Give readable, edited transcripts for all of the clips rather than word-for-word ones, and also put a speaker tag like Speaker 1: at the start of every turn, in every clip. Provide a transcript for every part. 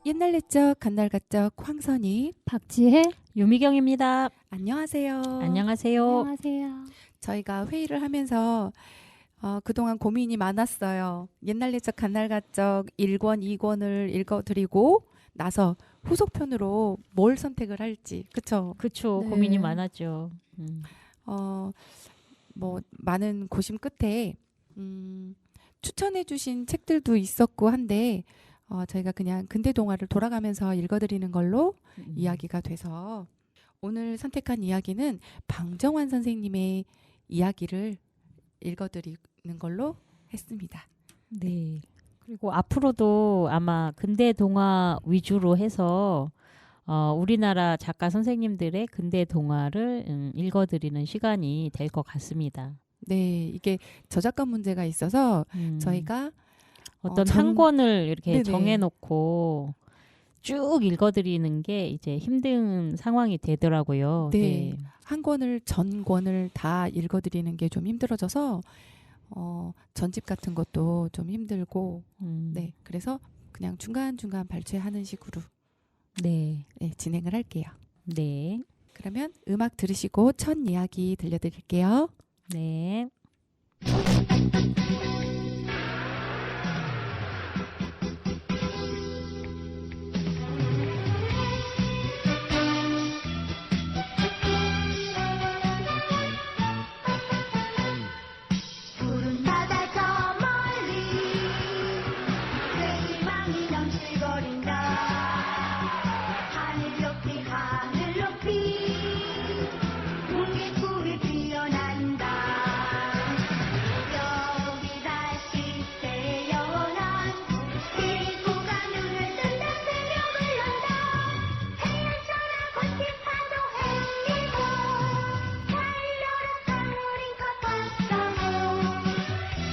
Speaker 1: 옛날 옛적 간날가적 황선이
Speaker 2: 박지혜.
Speaker 3: 유미경입니다.
Speaker 1: 안녕하세요.
Speaker 3: 안녕하세요.
Speaker 2: 안녕하세요.
Speaker 1: 저희가 회의를 하면서 그동안 고민이 많았어요. 옛날 옛적 간날가적 1권, 2권을 읽어드리고 나서 후속편으로 뭘 선택을 할지. 그쵸?
Speaker 3: 그쵸.
Speaker 1: 네.
Speaker 3: 고민이 많았죠.
Speaker 1: 뭐 많은 고심 끝에 추천해주신 책들도 있었고 한데 저희가 그냥 근대 동화를 돌아가면서 읽어드리는 걸로 이야기가 돼서 오늘 선택한 이야기는 방정환 선생님의 이야기를 읽어드리는 걸로 했습니다.
Speaker 3: 네. 그리고 앞으로도 아마 근대 동화 위주로 해서 우리나라 작가 선생님들의 근대 동화를 읽어드리는 시간이 될 것 같습니다.
Speaker 1: 네, 이게 저작권 문제가 있어서 저희가
Speaker 3: 어떤 한 권을 이렇게
Speaker 1: 네네.
Speaker 3: 정해놓고 쭉 읽어드리는 게 이제 힘든 상황이 되더라고요.
Speaker 1: 네. 한 권을 전권을 다 읽어드리는 게 좀 힘들어져서 전집 같은 것도 좀 힘들고 네, 그래서 그냥 중간중간 발췌하는 식으로
Speaker 3: 네.
Speaker 1: 네, 진행을 할게요.
Speaker 3: 네.
Speaker 1: 그러면 음악 들으시고 첫 이야기 들려드릴게요.
Speaker 3: 네.
Speaker 4: 푸른 바다 저 멀리 내 희망이 넘실거린다. 하늘 높이 뭉게 꿈이 피어난다. 여기 다시 태어난 일구가 눈을 뜬다. 새벽을 연다. 태양처럼 꽃이 파도 헤치고 달려라 가을인 것 같다고.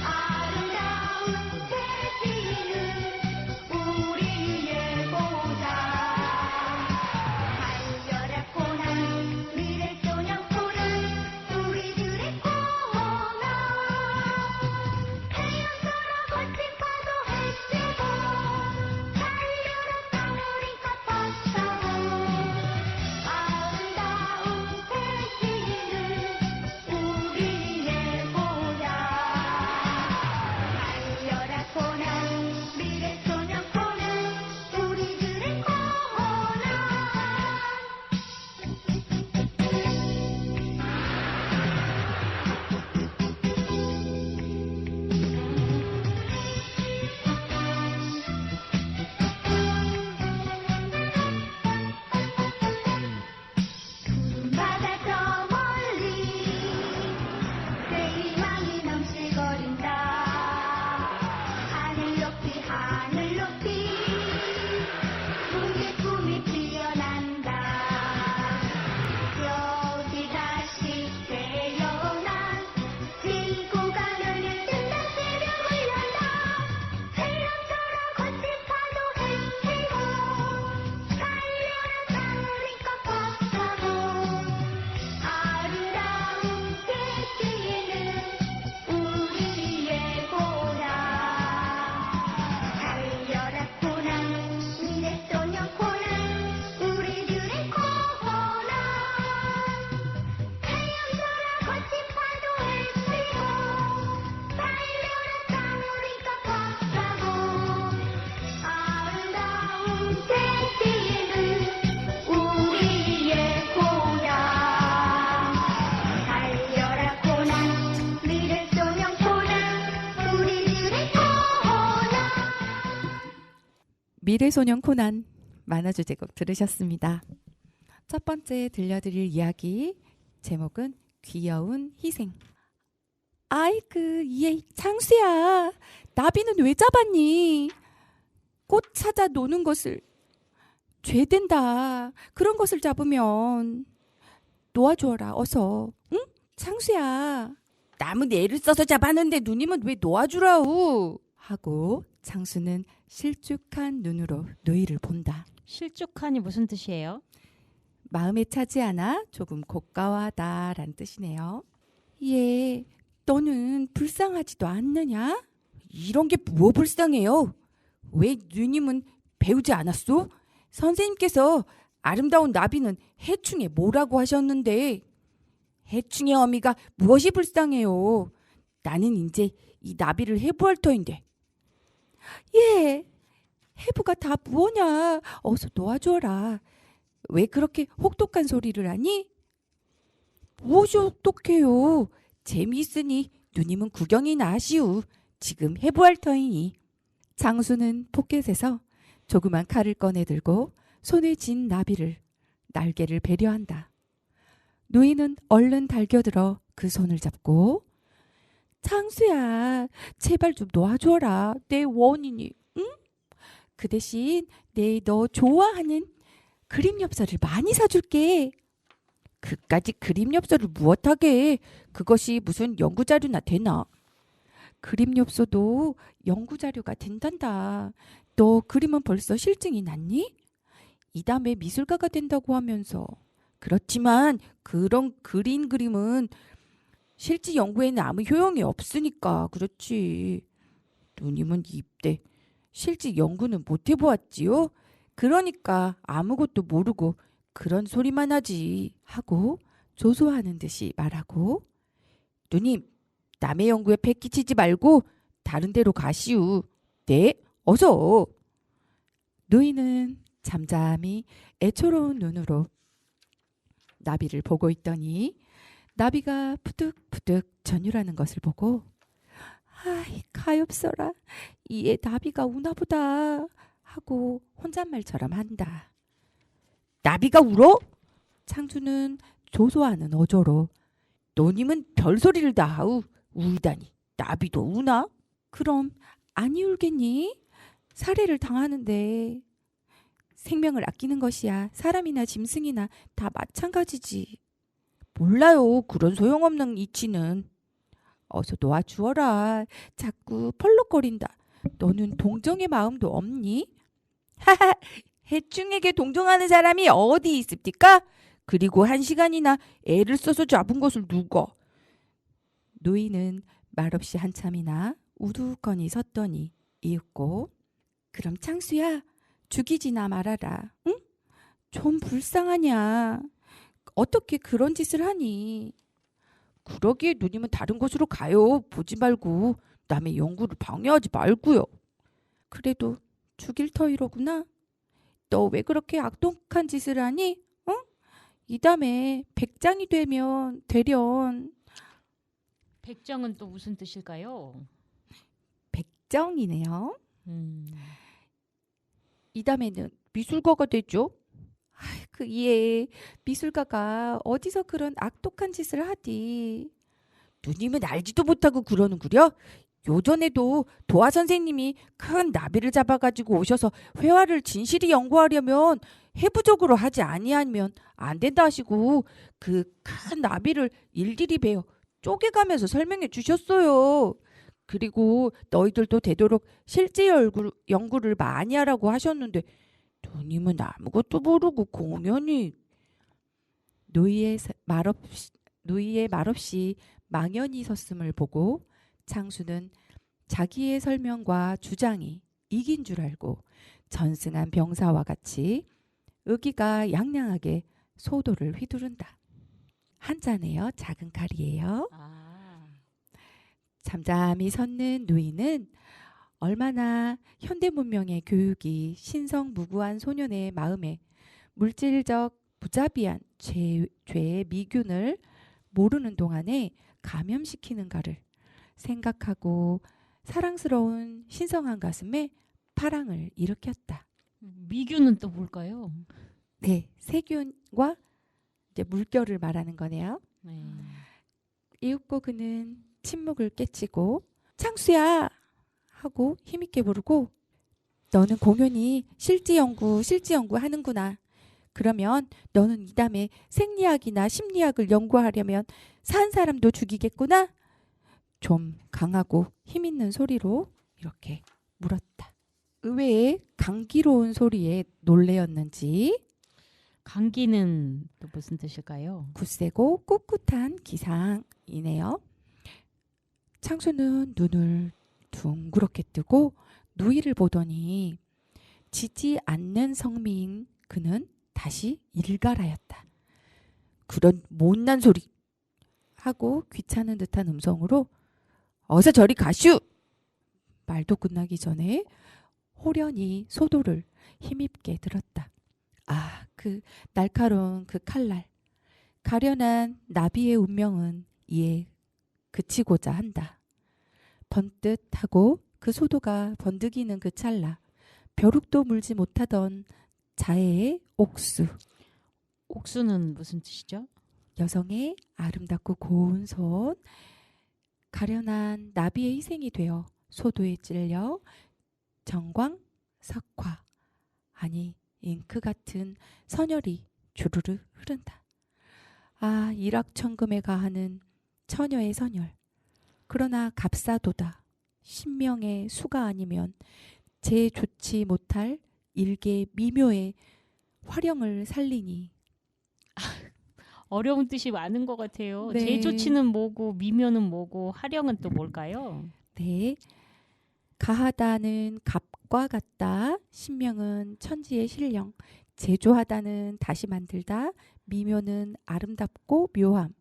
Speaker 4: 아름다운 대지는 우리의 보다. 달려라 코난 미래 소년 코난 우리들의 코난. 태양처럼 거친 파도 헤치고 달려라 가을인 것 같다고. 아름다운 대지는 우리의 보다. 달려라 코난 미래 소년 코난 우리들의 코난. 바다 저 멀리 내 희망이 넘실거린다. 하늘 높이 우리의 꿈이 피어난다. 여기 다시 태어난 지구가 눈을 뜬다. 새벽을 연다. 태양처럼 거친 파도 헤치고 달려라 가을인 것 같다고. 아름다운 대지는 우리의 보다. 달려라 코난 미래 소년 코난 우리들의 코난. 태양처럼 거친 파도 헤치고 달려라 가을인 것 같다고. 아름다운 대지는 우리의 보다. 달려라 코난 미래 소년 코난 우리들의 코난.
Speaker 1: 미래소년 코난 만화주제곡 들으셨습니다. 첫 번째 들려드릴 이야기 제목은 귀여운 희생. 아이그 얘 창수야, 나비는 왜 잡았니? 꽃 찾아 노는 것을 죄된다. 그런 것을 잡으면 놓아주어라 어서. 응? 창수야, 나무 애를 써서 잡았는데 누님은 왜 놓아주라우? 하고 창수는 실쭉한 눈으로 노이를 본다.
Speaker 3: 실족한이 무슨 뜻이에요?
Speaker 1: 마음에 차지 않아 조금 고가워하다라는 뜻이네요. 예, 너는 불쌍하지도 않느냐? 이런 게 뭐 불쌍해요? 왜 누님은 배우지 않았소? 선생님께서 아름다운 나비는 해충에 뭐라고 하셨는데 해충의 어미가 무엇이 불쌍해요. 나는 이제 이 나비를 해부할 터인데. 예, 해부가 다 무엇냐. 어서 놓아줘라. 왜 그렇게 혹독한 소리를 하니? 무엇이 혹독해요. 재미있으니 누님은 구경이나 하시오. 지금 해부할 터이니. 장수는 포켓에서 조그만 칼을 꺼내 들고 손에 쥔 나비를 날개를 배려한다. 누이는 얼른 달겨들어 그 손을 잡고 장수야, 제발 좀 놓아줘라. 내 원인이. 응? 그 대신 내 너 좋아하는 그림 엽서를 많이 사줄게. 그까지 그림 엽서를 무엇하게. 그것이 무슨 연구자료나 되나. 그림 엽서도 연구자료가 된단다. 너 그림은 벌써 실증이 났니? 이 다음에 미술가가 된다고 하면서. 그렇지만 그런 그림은 실제 연구에는 아무 효용이 없으니까 그렇지. 누님은 이때 실제 연구는 못 해보았지요? 그러니까 아무것도 모르고 그런 소리만 하지 하고 조소하는 듯이 말하고 누님, 남의 연구에 패 끼치지 말고 다른 데로 가시우. 네, 어서. 누이는 잠잠히 애초로운 눈으로 나비를 보고 있더니 나비가 푸득푸득 전율하는 것을 보고 아이 가엾어라. 이에 나비가 우나보다 하고 혼잣말처럼 한다. 나비가 울어? 창수는 조소하는 어조로 너님은 별소리를 다 하우. 울다니 나비도 우나? 그럼 아니 울겠니? 살해를 당하는데 생명을 아끼는 것이야 사람이나 짐승이나 다 마찬가지지. 몰라요. 그런 소용없는 이치는. 어서 놓아주어라. 자꾸 펄럭거린다. 너는 동정의 마음도 없니? 하하, 해충에게 동정하는 사람이 어디 있습니까? 그리고 1시간이나 애를 써서 잡은 것을 누가. 노인은 말없이 한참이나 우두커니 섰더니 이윽고 그럼 창수야 죽이지나 말아라. 응? 좀 불쌍하냐. 어떻게 그런 짓을 하니. 그러기에 누님은 다른 곳으로 가요. 보지 말고 남의 연구를 방해하지 말고요. 그래도 죽일 터이로구나. 너 왜 그렇게 악독한 짓을 하니? 응? 이 다음에 백장이 되면 되련.
Speaker 3: 백정은 또 무슨 뜻일까요?
Speaker 1: 백정이네요. 이 다음에는 미술가가 되죠. 그 예, 미술가가 어디서 그런 악독한 짓을 하디. 누님은 알지도 못하고 그러는구려. 요전에도 도화 선생님이 큰 나비를 잡아가지고 오셔서 회화를 진실히 연구하려면 해부적으로 하지 아니하면 안 된다 하시고 그 큰 나비를 일일이 베어 쪼개가면서 설명해 주셨어요. 그리고 너희들도 되도록 실제 연구를 많이 하라고 하셨는데 누님은 아무것도 모르고 공연히. 노이의 말없이 망연히 섰음을 보고 창수는 자기의 설명과 주장이 이긴 줄 알고 전승한 병사와 같이 의기가 양양하게 소도를 휘두른다. 한자네요. 작은 칼이에요. 잠잠히 섰는 누이는 얼마나 현대문명의 교육이 신성무구한 소년의 마음에 물질적 무자비한 죄의 미균을 모르는 동안에 감염시키는가를 생각하고 사랑스러운 신성한 가슴에 파랑을 일으켰다.
Speaker 3: 미균은 또 뭘까요?
Speaker 1: 네, 세균과 이제 물결을 말하는 거네요.
Speaker 3: 네.
Speaker 1: 이윽고 그는 침묵을 깨치고 창수야 하고 힘있게 부르고 너는 공연히 실제 연구 하는구나. 그러면 너는 이 다음에 생리학이나 심리학을 연구하려면 산 사람도 죽이겠구나. 좀 강하고 힘있는 소리로 이렇게 물었다. 의외의 감기로운 소리에 놀래었는지
Speaker 3: 감기는 또 무슨 뜻일까요?
Speaker 1: 굳세고 꿋꿋한 기상이네요. 창수는 눈을 둥그렇게 뜨고 누이를 보더니 고치지 않는 성미인 그는 다시 일갈하였다. 그런 못난 소리 하고 귀찮은 듯한 음성으로 어서 저리 가슈! 말도 끝나기 전에 호련히 소도를 힘있게 들었다. 아, 그 날카로운 그 칼날. 가련한 나비의 운명은 이에 그치고자 한다. 번뜩하고 그 소도가 번득이는 그 찰나 벼룩도 물지 못하던 자애의 옥수.
Speaker 3: 옥수는 무슨 뜻이죠?
Speaker 1: 여성의 아름답고 고운 손. 가련한 나비의 희생이 되어 소도에 찔려 정광석화 아니 잉크 같은 선혈이 주르르 흐른다. 아, 일확천금에 가하는 처녀의 선혈. 그러나 값사도다. 신명의 수가 아니면 제 좋지 못할 일개 미묘의 화령을 살리니.
Speaker 3: 어려운 뜻이 많은 것 같아요.
Speaker 1: 네.
Speaker 3: 제조치는 뭐고 미묘는 뭐고 화령은 또 뭘까요?
Speaker 1: 네. 가하다는 갑과 같다. 신명은 천지의 신령. 제조하다는 다시 만들다. 미묘는 아름답고 묘함.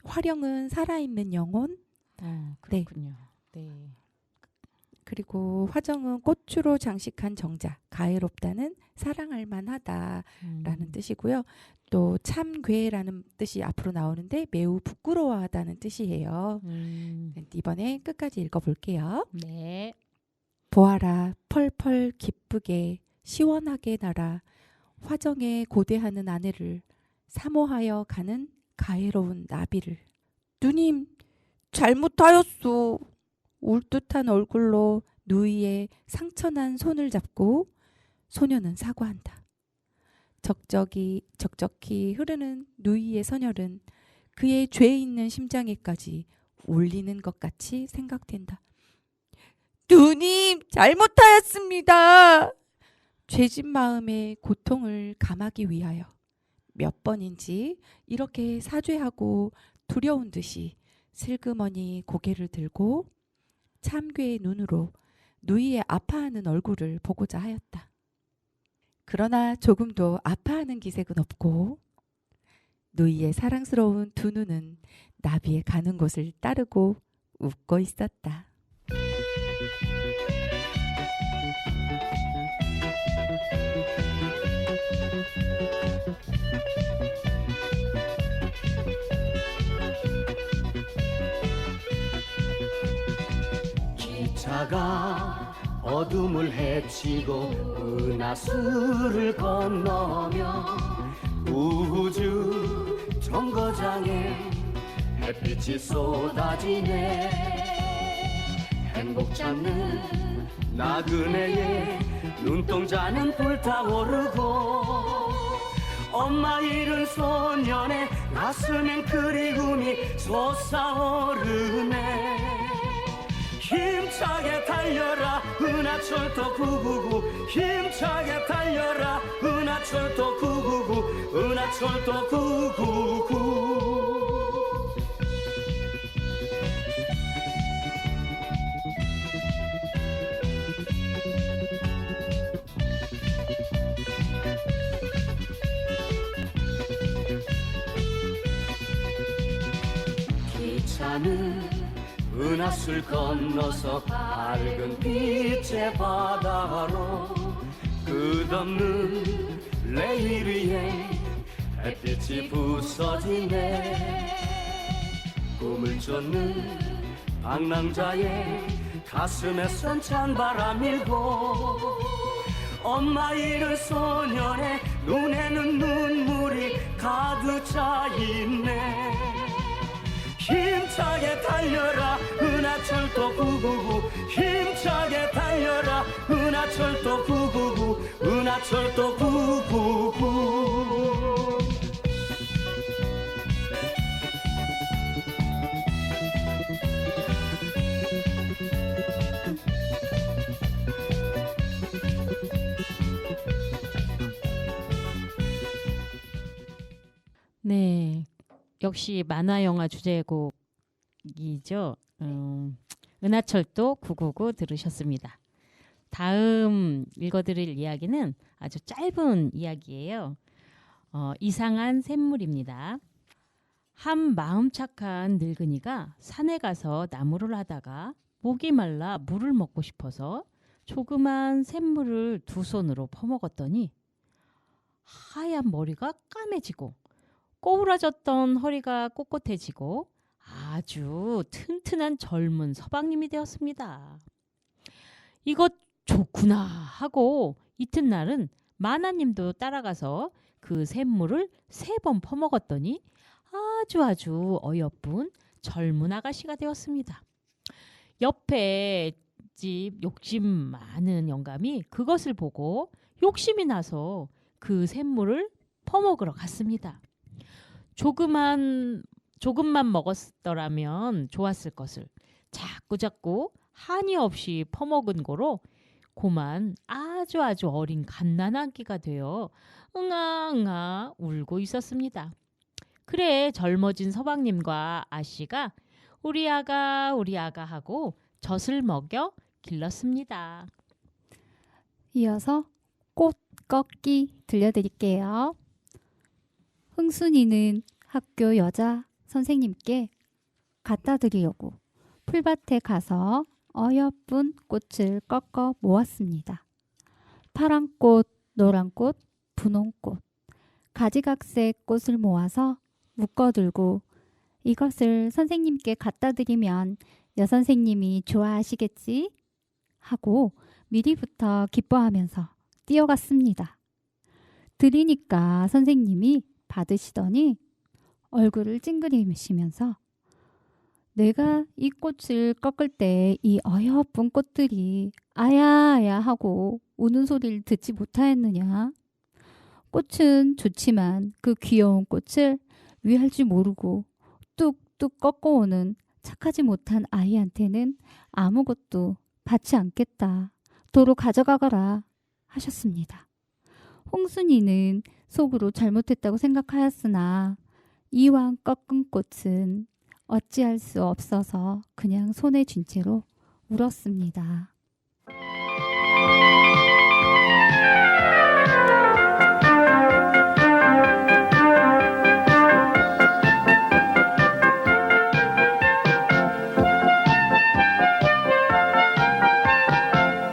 Speaker 1: 화령은 살아있는 영혼.
Speaker 3: 그렇군요. 네.
Speaker 1: 그리고 화정은 꽃으로 장식한 정자. 가해롭다는 사랑할 만하다라는 뜻이고요. 또 참괴라는 뜻이 앞으로 나오는데 매우 부끄러워하다는 뜻이에요. 이번에 끝까지 읽어볼게요.
Speaker 3: 네.
Speaker 1: 보아라 펄펄 기쁘게 시원하게 날아 화정에 고대하는 아내를 사모하여 가는 가해로운 나비를. 누님 잘못하였소. 울듯한 얼굴로 누이의 상처난 손을 잡고 소녀는 사과한다. 적적히 흐르는 누이의 선혈은 그의 죄 있는 심장에까지 울리는 것 같이 생각된다. 누님 잘못하였습니다. 죄진 마음의 고통을 감하기 위하여 몇 번인지 이렇게 사죄하고 두려운 듯이 슬그머니 고개를 들고 참괴의 눈으로 누이의 아파하는 얼굴을 보고자 하였다. 그러나 조금도 아파하는 기색은 없고 누이의 사랑스러운 두 눈은 나비의 가는 곳을 따르고 웃고 있었다.
Speaker 2: 기차가 어둠을 헤치고 은하수를 건너며 우주 정거장에 햇빛이 쏟아지네. 행복 찾는 나그네의 눈동자는 불타오르고 엄마 잃은 소년의 가슴엔 그리움이 솟아오르네. 힘차게 달려라 은하철도 999 힘차게 달려라 은하철도 999 은하철도 999. 기차는 은하수를 건너서 밝은 빛의 바다로 끝없는 레일 위에 햇빛이 부서지네. 꿈을 쫓는 방랑자의 가슴에선 찬바람 일고 엄마 잃은 소년의 눈에는 눈물이 가득 차있네. 힘차게 달려라 은하철도 999 힘차게 달려라 은하철도 999 은하철도 999.
Speaker 3: 네. 역시 만화 영화 주제곡이죠. 은하철도 999 들으셨습니다. 다음 읽어드릴 이야기는 아주 짧은 이야기예요. 이상한 샘물입니다. 한 마음 착한 늙은이가 산에 가서 나무를 하다가 목이 말라 물을 먹고 싶어서 조그만 샘물을 두 손으로 퍼먹었더니 하얀 머리가 까매지고 꼬부라졌던 허리가 꼿꼿해지고 아주 튼튼한 젊은 서방님이 되었습니다. 이것 좋구나 하고 이튿날은 마나님도 따라가서 그 샘물을 3번 퍼먹었더니 아주 어여쁜 젊은 아가씨가 되었습니다. 옆에 집 욕심 많은 영감이 그것을 보고 욕심이 나서 그 샘물을 퍼먹으러 갔습니다. 조금만 먹었더라면 좋았을 것을 자꾸 한이 없이 퍼먹은 거로 고만 아주 어린 갓난한 끼가 되어 응아 울고 있었습니다. 그래 젊어진 서방님과 아씨가 우리 아가 하고 젖을 먹여 길렀습니다.
Speaker 5: 이어서 꽃 꺾기 들려드릴게요. 흥순이는 학교 여자 선생님께 갖다 드리려고 풀밭에 가서 어여쁜 꽃을 꺾어 모았습니다. 파란 꽃, 노란 꽃, 분홍 꽃, 가지각색 꽃을 모아서 묶어들고 이것을 선생님께 갖다 드리면 여선생님이 좋아하시겠지? 하고 미리부터 기뻐하면서 뛰어갔습니다. 드리니까 선생님이 받으시더니 얼굴을 찡그리시면서 내가 이 꽃을 꺾을 때 이 어여쁜 꽃들이 아야아야 하고 우는 소리를 듣지 못하였느냐? 꽃은 좋지만 그 귀여운 꽃을 위할 줄 모르고 뚝뚝 꺾어오는 착하지 못한 아이한테는 아무것도 받지 않겠다. 도로 가져가거라 하셨습니다. 홍순이는 속으로 잘못했다고 생각하였으나 이왕 꺾은 꽃은 어찌할 수 없어서 그냥 손에 쥔 채로 울었습니다.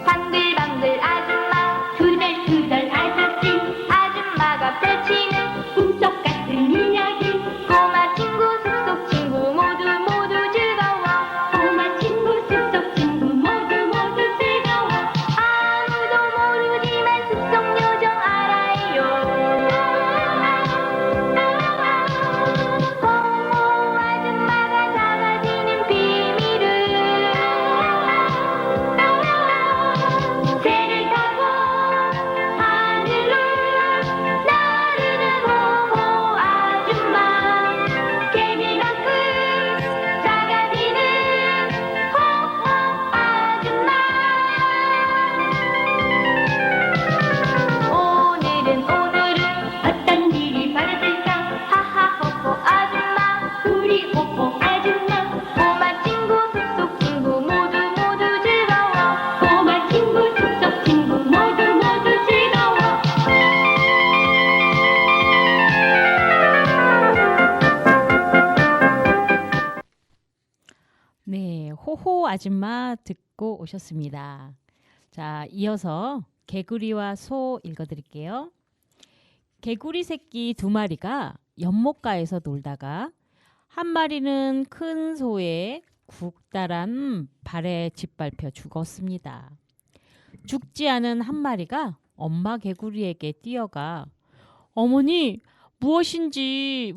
Speaker 4: 방글방글 아줌마 투덜투덜 아저씨 아줌마가 펼치는 꿈속 같은 이야기 꼬마 친구 숲속 친구 모두 즐거워 꼬마 친구 숲속 친구 모두 즐거워 아무도 모르지만 숲속 요정 알아요 호호 아줌마가 작아지는 비밀을 새를 타고 하늘로 나르는 호호 아줌마 개미만큼 작아지는 호호 아줌마 오늘은 어떤 일이 벌어질까 하하호호 아줌마 우리 호호 아줌마 꼬마 친구 숲속 친구 모두 즐거워 꼬마 친구 숲속 친구 모두 즐거워
Speaker 3: 네, 호호 아줌마 듣고 오셨습니다. 자, 이어서 개구리와 소 읽어드릴게요. 개구리 새끼 2마리가 연못가에서 놀다가 한 마리는 큰 소의 굵다란 발에 짓밟혀 죽었습니다. 죽지 않은 한 마리가 엄마 개구리에게 뛰어가 어머니 무엇인지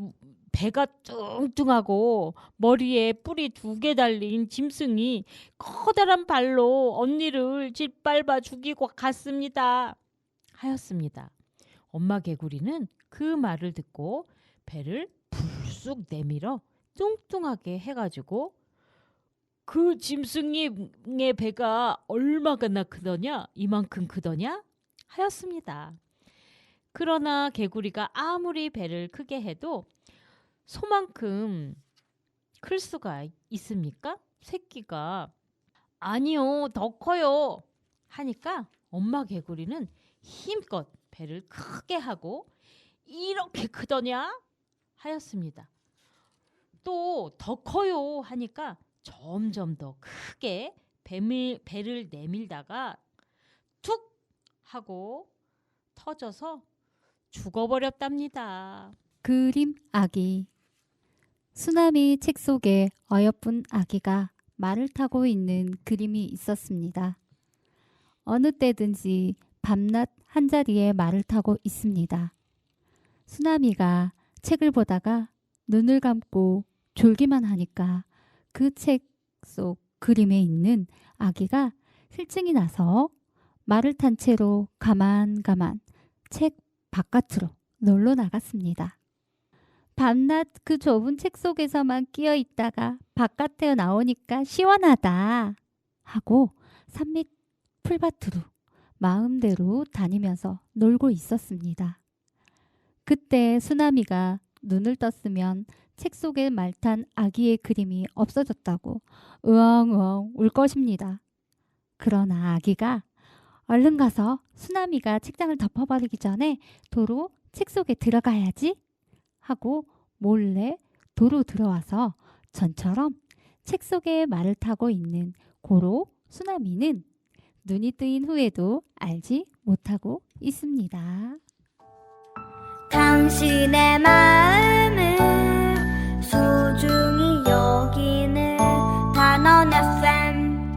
Speaker 3: 배가 뚱뚱하고 머리에 뿔이 2개 달린 짐승이 커다란 발로 언니를 짓밟아 죽이고 갔습니다. 하였습니다. 엄마 개구리는 그 말을 듣고 배를 불쑥 내밀어 뚱뚱하게 해가지고 그 짐승의 배가 얼마나 크더냐? 이만큼 크더냐? 하였습니다. 그러나 개구리가 아무리 배를 크게 해도 소만큼 클 수가 있습니까? 새끼가 아니요 더 커요 하니까 엄마 개구리는 힘껏 배를 크게 하고 이렇게 크더냐 하였습니다. 또 더 커요 하니까 점점 더 크게 배를 내밀다가 툭 하고 터져서 죽어버렸답니다.
Speaker 5: 그림 아기. 수나미 책 속에 어여쁜 아기가 말을 타고 있는 그림이 있었습니다. 어느 때든지 밤낮 한자리에 말을 타고 있습니다. 수나미가 책을 보다가 눈을 감고 졸기만 하니까 그 책 속 그림에 있는 아기가 실증이 나서 말을 탄 채로 가만 책 바깥으로 놀러 나갔습니다. 밤낮 그 좁은 책 속에서만 끼어 있다가 바깥에 나오니까 시원하다 하고 산밑 풀밭으로 마음대로 다니면서 놀고 있었습니다. 그때 수나미가 눈을 떴으면 책 속에 말탄 아기의 그림이 없어졌다고 으엉으엉 울 것입니다. 그러나 아기가 얼른 가서 수나미가 책장을 덮어버리기 전에 도로 책 속에 들어가야지 하고 몰래 도로 들어와서 전처럼 책 속에 말을 타고 있는 고로 수나미는 눈이 뜨인 후에도 알지 못하고 있습니다.
Speaker 6: 당신의 마음을 소중히 여기는 단원 FM.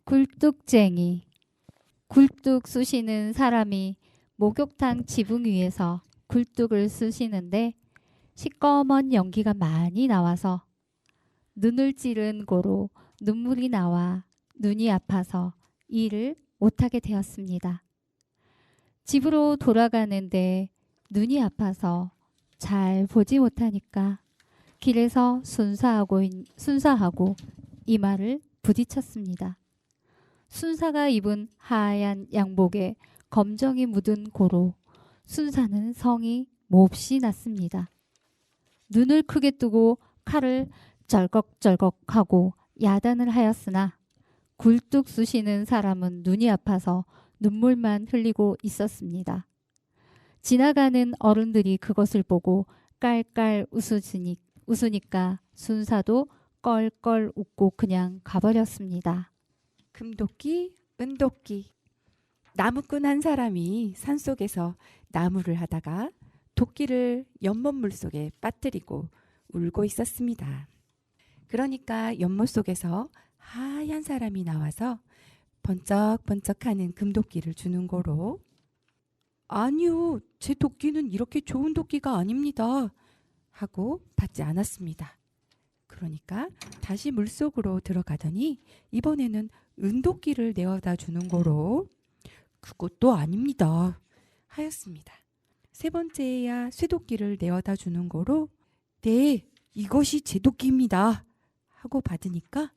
Speaker 5: 굴뚝쟁이. 굴뚝 쑤시는 사람이 목욕탕 지붕 위에서 굴뚝을 쑤시는데 시꺼먼 연기가 많이 나와서 눈을 찌른 고로 눈물이 나와 눈이 아파서 일을 못하게 되었습니다. 집으로 돌아가는데 눈이 아파서 잘 보지 못하니까 길에서 순사하고 이마를 부딪혔습니다. 순사가 입은 하얀 양복에 검정이 묻은 고로 순사는 성이 몹시 났습니다. 눈을 크게 뜨고 칼을 쩔걱쩔걱하고 야단을 하였으나 굴뚝 쑤시는 사람은 눈이 아파서 눈물만 흘리고 있었습니다. 지나가는 어른들이 그것을 보고 깔깔 웃으니까 순사도 껄껄 웃고 그냥 가버렸습니다.
Speaker 1: 금도끼, 은도끼. 나무꾼 한 사람이 산속에서 나무를 하다가 도끼를 연못물 속에 빠뜨리고 울고 있었습니다. 그러니까 연못 속에서 하얀 사람이 나와서 번쩍번쩍하는 금도끼를 주는 거로 아니요, 제 도끼는 이렇게 좋은 도끼가 아닙니다 하고 받지 않았습니다. 그러니까 다시 물속으로 들어가더니 이번에는 은도끼를 내어다 주는 거로 그것도 아닙니다 하였습니다. 세 번째야 쇠도끼를 내어다 주는 거로 네, 이것이 제 도끼입니다 하고 받으니까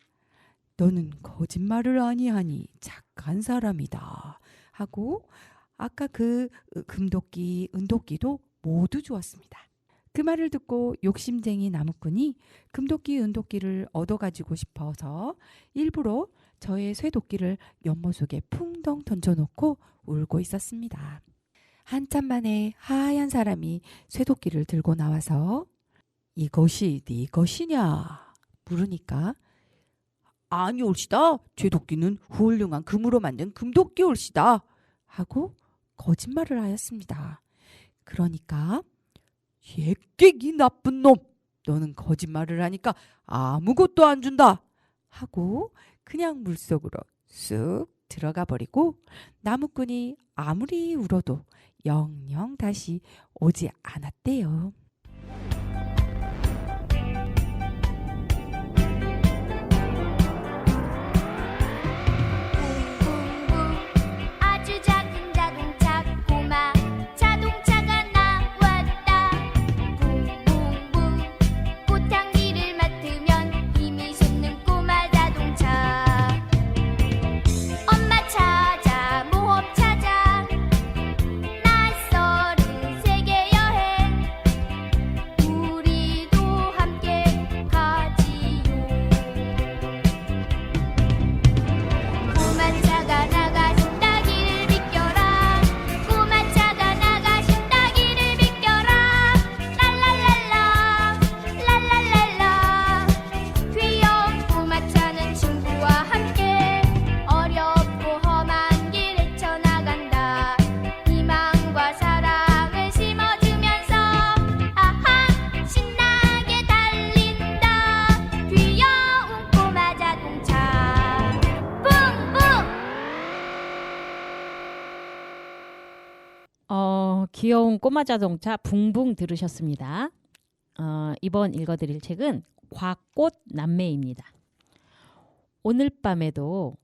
Speaker 1: 너는 거짓말을 아니하니 착한 사람이다 하고 아까 그 금도끼, 은도끼도 모두 주었습니다. 그 말을 듣고 욕심쟁이 나무꾼이 금도끼, 은도끼를 얻어가지고 싶어서 일부러 저의 쇠도끼를 연못 속에 풍덩 던져놓고 울고 있었습니다. 한참 만에 하얀 사람이 쇠도끼를 들고 나와서 이것이 네 것이냐 물으니까 아니올시다. 제 도끼는 훌륭한 금으로 만든 금도끼 올시다 하고 거짓말을 하였습니다. 그러니까 예끼기 나쁜 놈, 너는 거짓말을 하니까 아무것도 안 준다 하고 그냥 물속으로 쑥 들어가 버리고 나무꾼이 아무리 울어도 영영 다시 오지 않았대요.
Speaker 6: 아주 작은 자동차 꼬마 자동차가 나왔다. 붕붕붕 꽃향기를 맡으면 힘이 솟는 꼬마 자동차. 엄마 찾아 모험 찾아 낯설은 세계 여행.
Speaker 3: 귀여운 꼬마 자동차 붕붕 들으셨습니다. 이번 읽어드릴 책은 곽꽃 남매입니다. 오늘 밤에도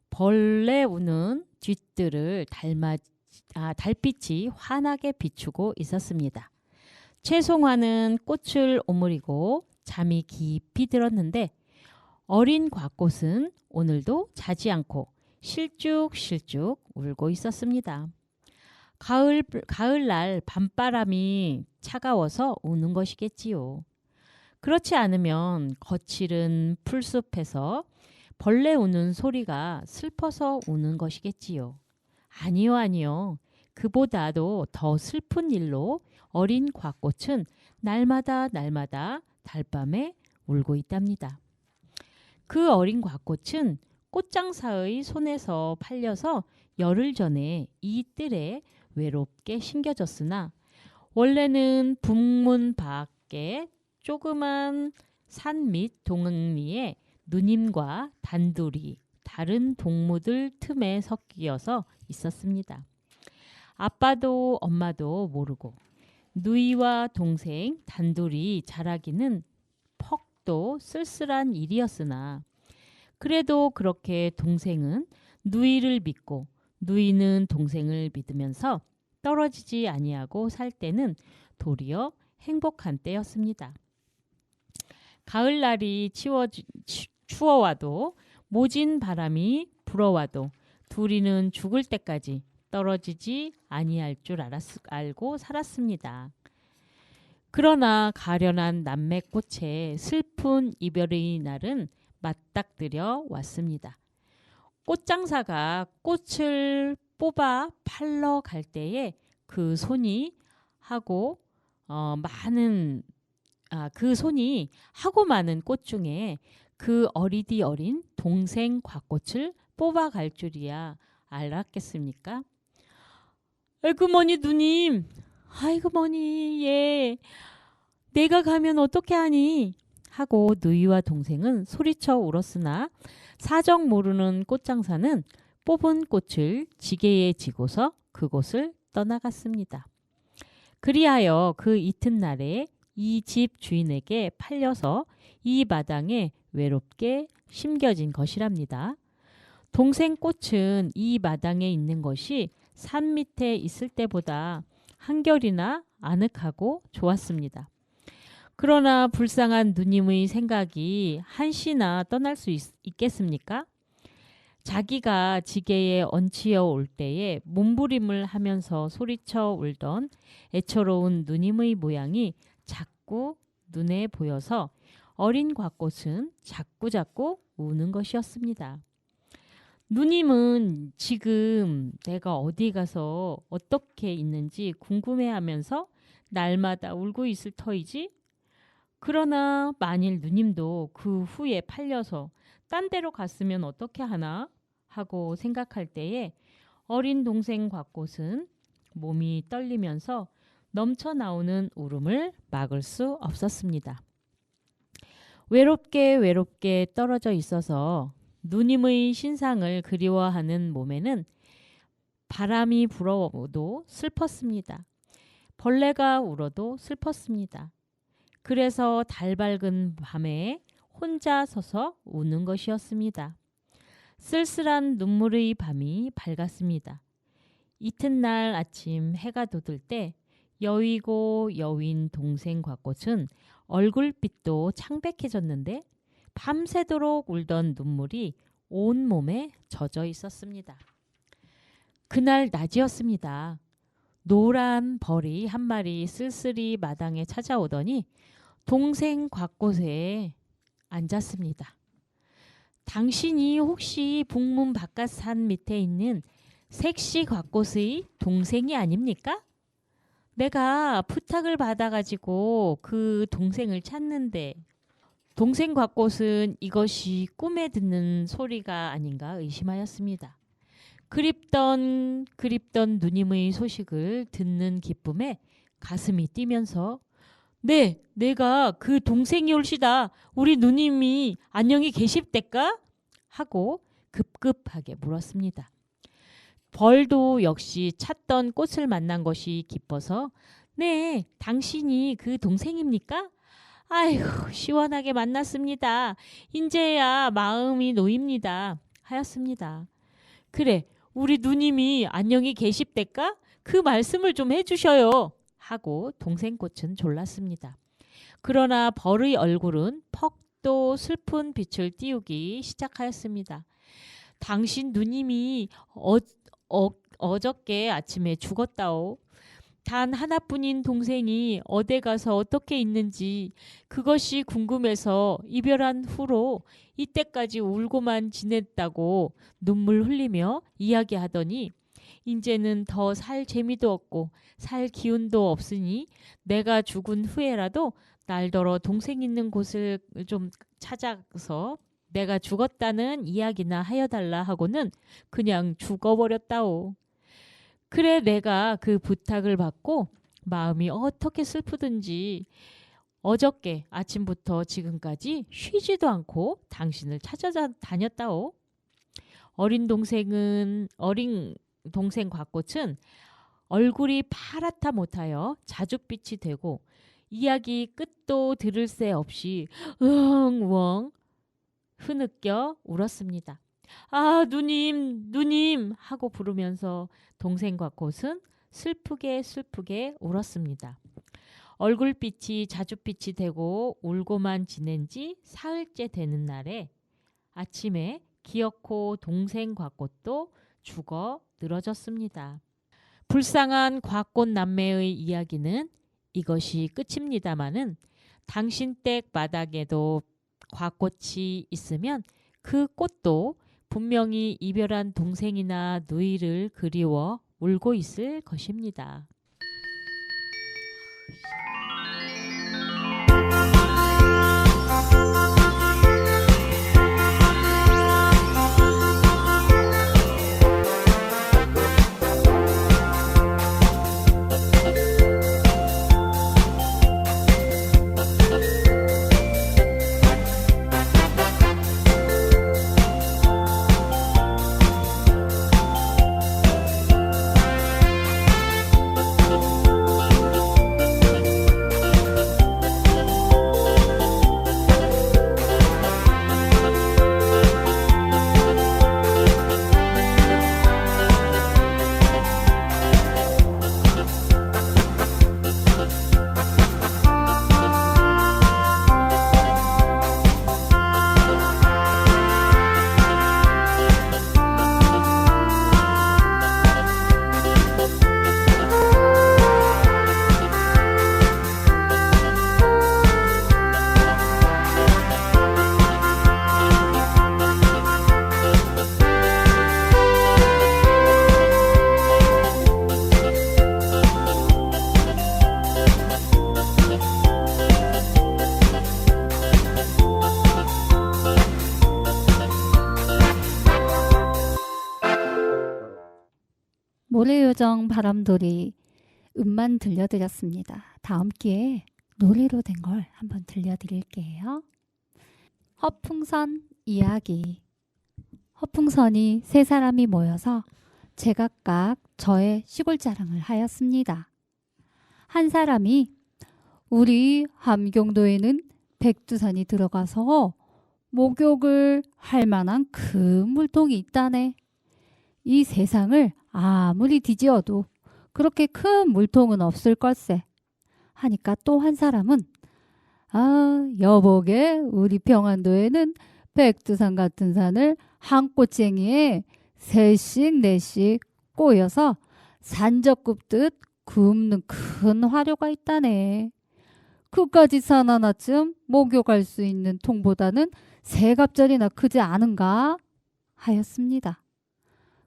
Speaker 3: 벌레 우는 뒷뜰을 달빛이 환하게 비추고 있었습니다. 최송화는 꽃을 오므리고 잠이 깊이 들었는데 어린 곽꽃은 오늘도 자지 않고 실쭉실쭉 울고 있었습니다. 가을날 밤바람이 차가워서 우는 것이겠지요. 그렇지 않으면 거칠은 풀숲에서 벌레 우는 소리가 슬퍼서 우는 것이겠지요. 아니요. 그보다도 더 슬픈 일로 어린 곽꽃은 날마다 달밤에 울고 있답니다. 그 어린 곽꽃은 꽃장사의 손에서 팔려서 열흘 전에 이 뜰에 외롭게 심겨졌으나 원래는 북문 밖에 조그만 산 밑 동리에 누님과 단둘이 다른 동무들 틈에 섞여서 있었습니다. 아빠도 엄마도 모르고 누이와 동생 단둘이 자라기는 퍽도 쓸쓸한 일이었으나 그래도 그렇게 동생은 누이를 믿고 누이는 동생을 믿으면서 떨어지지 아니하고 살 때는 도리어 행복한 때였습니다. 가을날이 추워와도 모진 바람이 불어와도 둘이는 죽을 때까지 떨어지지 아니할 줄 알고 살았습니다. 그러나 가련한 남매꽃의 슬픈 이별의 날은 맞닥뜨려 왔습니다. 꽃장사가 꽃을 뽑아 팔러 갈 때에 그 손이 하고 많은 꽃 중에 그 어리디 어린 동생 곽꽃을 뽑아갈 줄이야 알았겠습니까? 아이고 머니 누님, 아이고 머니 예, 내가 가면 어떻게 하니? 하고 누이와 동생은 소리쳐 울었으나 사정 모르는 꽃장사는 뽑은 꽃을 지게에 지고서 그곳을 떠나갔습니다. 그리하여 그 이튿날에 이 집 주인에게 팔려서 이 마당에 외롭게 심겨진 것이랍니다. 동생 꽃은 이 마당에 있는 것이 산 밑에 있을 때보다 한결이나 아늑하고 좋았습니다. 그러나 불쌍한 누님의 생각이 한시나 떠날 수 있겠습니까? 자기가 지게에 얹히어 올 때에 몸부림을 하면서 소리쳐 울던 애처로운 누님의 모양이 자꾸 눈에 보여서 어린 곽꽃은 자꾸자꾸 우는 것이었습니다. 누님은 지금 내가 어디 가서 어떻게 있는지 궁금해하면서 날마다 울고 있을 터이지? 그러나 만일 누님도 그 후에 팔려서 딴 데로 갔으면 어떻게 하나 하고 생각할 때에 어린 동생 곽꽃은 몸이 떨리면서 넘쳐나오는 울음을 막을 수 없었습니다. 외롭게 떨어져 있어서 누님의 신상을 그리워하는 몸에는 바람이 불어도 슬펐습니다. 벌레가 울어도 슬펐습니다. 그래서 달 밝은 밤에 혼자 서서 우는 것이었습니다. 쓸쓸한 눈물의 밤이 밝았습니다. 이튿날 아침 해가 돋을 때 여위고 여윈 동생 곽꽃은 얼굴빛도 창백해졌는데 밤새도록 울던 눈물이 온 몸에 젖어 있었습니다. 그날 낮이었습니다. 노란 벌이 한 마리 쓸쓸히 마당에 찾아오더니 동생 곽꽃에 앉았습니다. 당신이 혹시 북문 바깥산 밑에 있는 색시 곽꽃의 동생이 아닙니까? 내가 부탁을 받아가지고 그 동생을 찾는데 동생 곽꽃은 이것이 꿈에 듣는 소리가 아닌가 의심하였습니다. 그립던 누님의 소식을 듣는 기쁨에 가슴이 뛰면서 네, 내가 그 동생이 올시다. 우리 누님이 안녕히 계십대까? 하고 급급하게 물었습니다. 벌도 역시 찾던 꽃을 만난 것이 기뻐서 네, 당신이 그 동생입니까? 아이고, 시원하게 만났습니다. 인제야 마음이 놓입니다. 하였습니다. 그래, 우리 누님이 안녕히 계십대까? 그 말씀을 좀 해주셔요. 하고 동생꽃은 졸랐습니다. 그러나 벌의 얼굴은 퍽도 슬픈 빛을 띄우기 시작하였습니다. 당신 누님이 어저께 아침에 죽었다오. 단 하나뿐인 동생이 어디 가서 어떻게 있는지 그것이 궁금해서 이별한 후로 이때까지 울고만 지냈다고 눈물 흘리며 이야기하더니 이제는 더 살 재미도 없고 살 기운도 없으니 내가 죽은 후에라도 날더러 동생 있는 곳을 좀 찾아서 내가 죽었다는 이야기나 하여달라 하고는 그냥 죽어버렸다오. 그래 내가 그 부탁을 받고 마음이 어떻게 슬프든지 어저께 아침부터 지금까지 쉬지도 않고 당신을 찾아다녔다오. 어린 동생 곽꽃은 얼굴이 파랗다 못하여 자줏빛이 되고 이야기 끝도 들을 새 없이 으엉 흐느껴 울었습니다. 아 누님 하고 부르면서 동생 곽꽃은 슬프게 울었습니다. 얼굴빛이 자줏빛이 되고 울고만 지낸 지 사흘째 되는 날에 아침에 기어코 동생 곽꽃도 죽어 늘어졌습니다. 불쌍한 곽꽃 남매의 이야기는 이것이 끝입니다마는 당신 댁 마당에도 곽꽃이 있으면 그 꽃도 분명히 이별한 동생이나 누이를 그리워 울고 있을 것입니다.
Speaker 5: 모래요정 바람돌이 음만 들려드렸습니다. 다음 기회에 노래로 된 걸 한번 들려드릴게요. 허풍선 이야기. 허풍선이 세 사람이 모여서 제각각 저의 시골 자랑을 하였습니다. 한 사람이 우리 함경도에는 백두산이 들어가서 목욕을 할 만한 큰 물통이 있다네. 이 세상을 아무리 뒤지어도 그렇게 큰 물통은 없을 걸세. 하니까 또 한 사람은 여보게 우리 평안도에는 백두산 같은 산을 한 꼬챙이에 셋씩 넷씩 꼬여서 산적 굽듯 굽는 큰 화료가 있다네. 그까지 산 하나쯤 목욕할 수 있는 통보다는 세 갑절이나 크지 않은가? 하였습니다.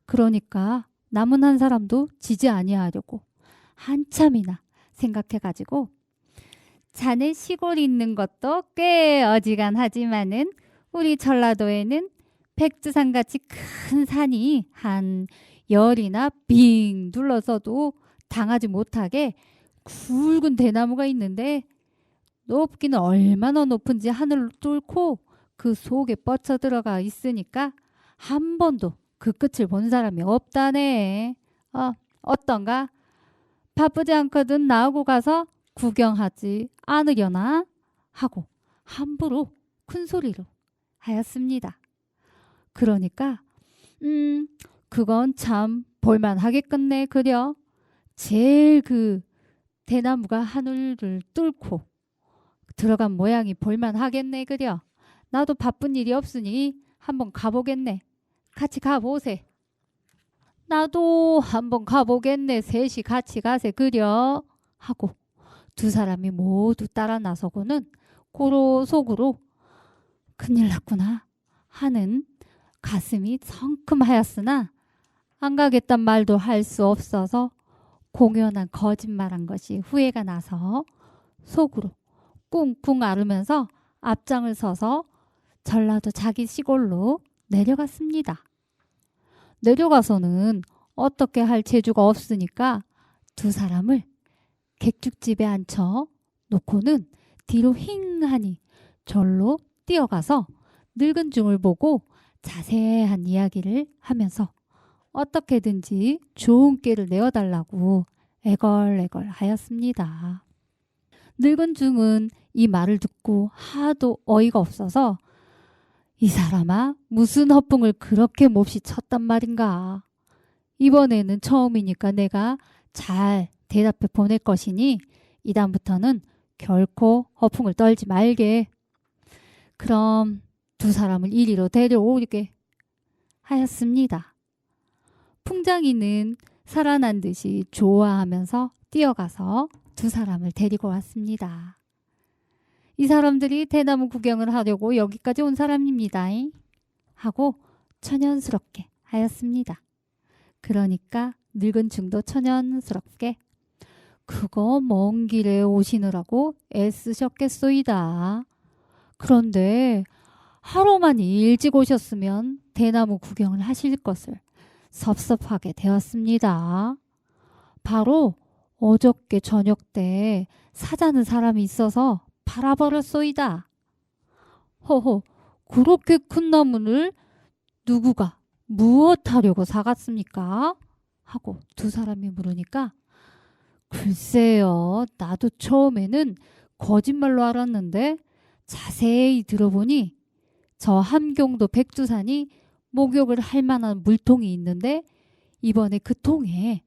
Speaker 5: 그러니까 남은 한 사람도 지지 아니하려고 한참이나 생각해가지고 자네 시골 있는 것도 꽤 어지간하지만은 우리 전라도에는 백두산같이 큰 산이 한 열이나 빙 둘러서도 당하지 못하게 굵은 대나무가 있는데 높기는 얼마나 높은지 하늘을 뚫고 그 속에 뻗쳐 들어가 있으니까 한 번도 그 끝을 본 사람이 없다네. 어떤가? 바쁘지 않거든 나하고 가서 구경하지 않으려나? 하고 함부로 큰 소리로 하였습니다. 그러니까 그건 참 볼만하겠겠네 그려. 제일 그 대나무가 하늘을 뚫고 들어간 모양이 볼만하겠네 그려. 나도 바쁜 일이 없으니 한번 가보겠네. 같이 가보세. 나도 한번 가보겠네. 셋이 같이 가세 그려. 하고 두 사람이 모두 따라 나서고는 고로 속으로 큰일 났구나 하는 가슴이 성큼하였으나 안 가겠단 말도 할 수 없어서 공연한 거짓말한 것이 후회가 나서 속으로 꿍꿍 앓으면서 앞장을 서서 전라도 자기 시골로 내려갔습니다. 내려가서는 어떻게 할 재주가 없으니까 두 사람을 객죽집에 앉혀 놓고는 뒤로 힝하니 절로 뛰어가서 늙은 중을 보고 자세한 이야기를 하면서 어떻게든지 좋은 꾀를 내어달라고 애걸애걸 하였습니다. 늙은 중은 이 말을 듣고 하도 어이가 없어서 이 사람아 무슨 허풍을 그렇게 몹시 쳤단 말인가. 이번에는 처음이니까 내가 잘 대답해 보낼 것이니 이다음부터는 결코 허풍을 떨지 말게. 그럼 두 사람을 이리로 데려오게 하였습니다. 풍장이는 살아난 듯이 좋아하면서 뛰어가서 두 사람을 데리고 왔습니다. 이 사람들이 대나무 구경을 하려고 여기까지 온 사람입니다. 하고 천연스럽게 하였습니다. 그러니까 늙은 중도 천연스럽게 그거 먼 길에 오시느라고 애쓰셨겠소이다. 그런데 하루만 일찍 오셨으면 대나무 구경을 하실 것을 섭섭하게 되었습니다. 바로 어저께 저녁 때 사자는 사람이 있어서 팔아버렸소이다. 허허, 그렇게 큰 나무를 누구가 무엇하려고 사갔습니까? 하고 두 사람이 물으니까 글쎄요, 나도 처음에는 거짓말로 알았는데 자세히 들어보니 저 함경도 백두산이 목욕을 할 만한 물통이 있는데 이번에 그 통에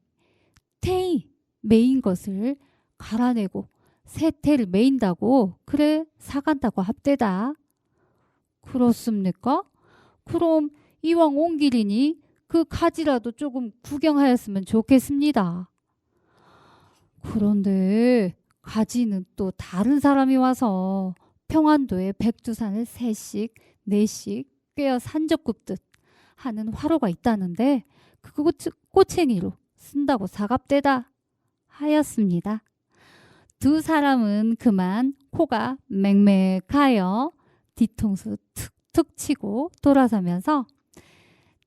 Speaker 5: 태이 메인 것을 갈아내고 새 태를 메인다고 그래 사간다고 합대다. 그렇습니까? 그럼 이왕 온 길이니 그 가지라도 조금 구경하였으면 좋겠습니다. 그런데 가지는 또 다른 사람이 와서 평안도에 백두산을 셋씩 넷씩 꿰어 산적굽듯 하는 화로가 있다는데 그 꼬챙이로 쓴다고 사갑대다 하였습니다. 두 사람은 그만 코가 맹맹하여 뒤통수 툭툭 치고 돌아서면서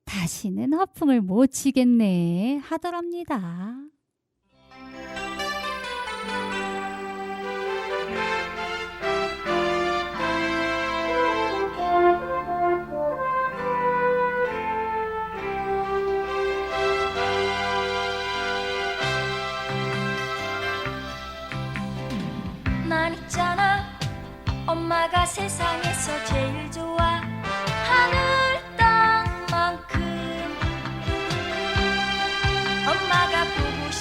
Speaker 5: 다시는 허풍을 못 치겠네 하더랍니다.
Speaker 6: 난 있잖아 엄마가 세상에서 제일 좋아 하늘 땅만큼 엄마가 보고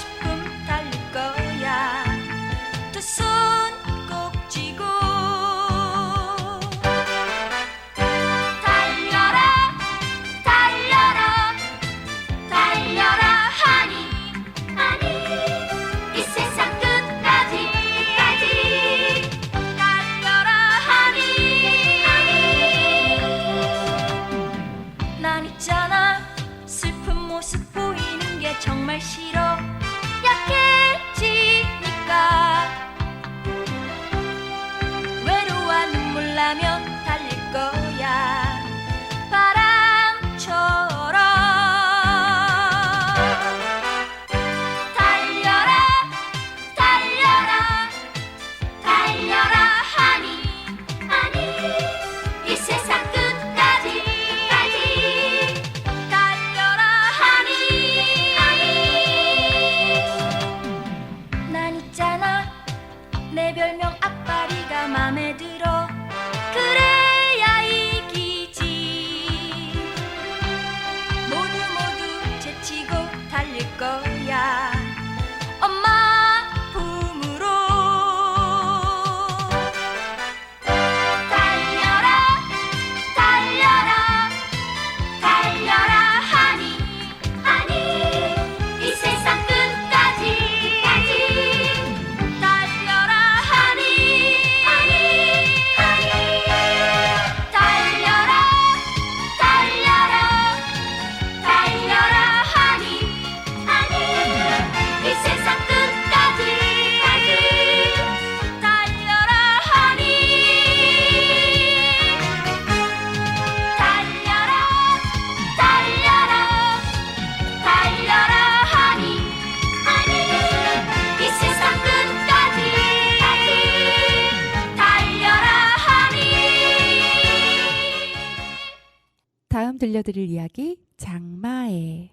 Speaker 1: 다음 들려드릴 이야기 장마에.